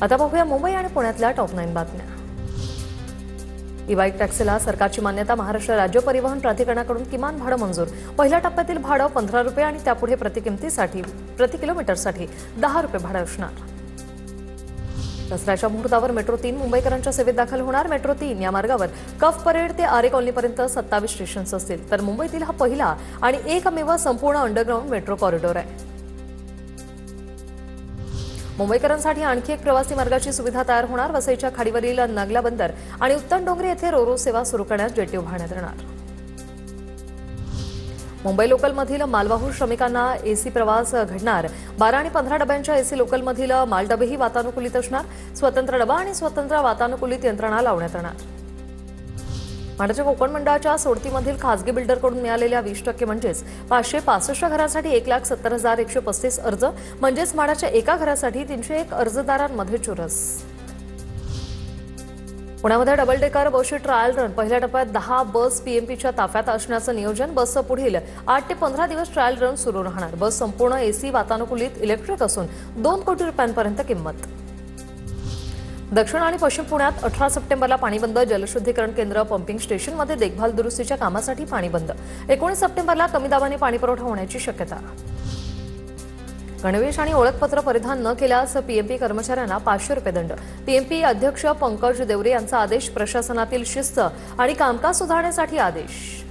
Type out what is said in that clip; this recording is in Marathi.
आता पाहूया मुंबई आणि पुण्यातल्या टॉप 9 बातम्या। ई-बाईक टॅक्सीला सरकारची मान्यता। महाराष्ट्र राज्य परिवहन प्राधिकरणाकडून किमान भाडं मंजूर। पहिल्या टप्प्यातील भाडं 15 रुपये आणि त्यापुढे प्रति किलोमीटरसाठी 10 रुपये भाडं असणार। दसऱ्याच्या मुहूर्तावर मेट्रो 3 मुंबईकरांच्या सेवेत दाखल होणार। मेट्रो 3 या मार्गावर कफ परेड ते आरे कॉलनीपर्यंत 27 स्टेशन्स असतील, तर मुंबईतील हा पहिला आणि एकमेव संपूर्ण अंडरग्राउंड मेट्रो कॉरिडॉर आहे। मुंबईकरांसाठी आणखी एक प्रवासी मार्गाची सुविधा तयार होणार। वसईच्या खाडीवरील नगला बंदर आणि उत्तम डोंगरी येथे रोरो सेवा सुरू करण्यास जेटी उभारण्यात येणार। मुंबई लोकलमधील मालवाहू श्रमिकांना एसी प्रवास घडणार। 12 आणि 15 डब्यांच्या एसी लोकलमधील मालडबेही वातानुकूलित असणार। स्वतंत्र डबा आणि स्वतंत्र वातानुकूलित यंत्रणा लावण्यात येणार। म्हाडाच्या कोकण मंडळाच्या सोडतीमधील खासगी बिल्डरकडून मिळालेल्या 20% म्हणजेच 565 घरांसाठी 1,70,135 अर्ज, म्हणजेच म्हाडाच्या एका घरासाठी 301 अर्जदारांमध्ये चुरस। पुण्यामध्ये डबल डेकर बसची ट्रायल रन। पहिल्या टप्प्यात 10 बस पीएमपीच्या ताफ्यात असण्याचं नियोजन। बसचं पुढील 8 ते 15 दिवस ट्रायल रन सुरू राहणार। बस संपूर्ण एसी वातानुकूलित इलेक्ट्रिक असून 2 कोटी रुपयांपर्यंत किंमत। दक्षिण आणि पश्चिम पुण्यात 18 सप्टेंबरला पाणी बंद। जलशुद्धीकरण केंद्र, पंपिंग स्टेशनमध्ये देखभाल दुरुस्तीच्या कामासाठी पाणी बंद। 19 सप्टेंबरला कमी दाबाने पाणी पुरवठा होण्याची शक्यता। गणवेश आणि ओळखपत्र परिधान न केल्यास पीएमपी कर्मचाऱ्यांना 500 रुपये दंड। पीएमपी अध्यक्ष पंकज देवरे यांचा आदेश। प्रशासनातील शिस्त आणि कामकाज सुधारण्यासाठी आदेश।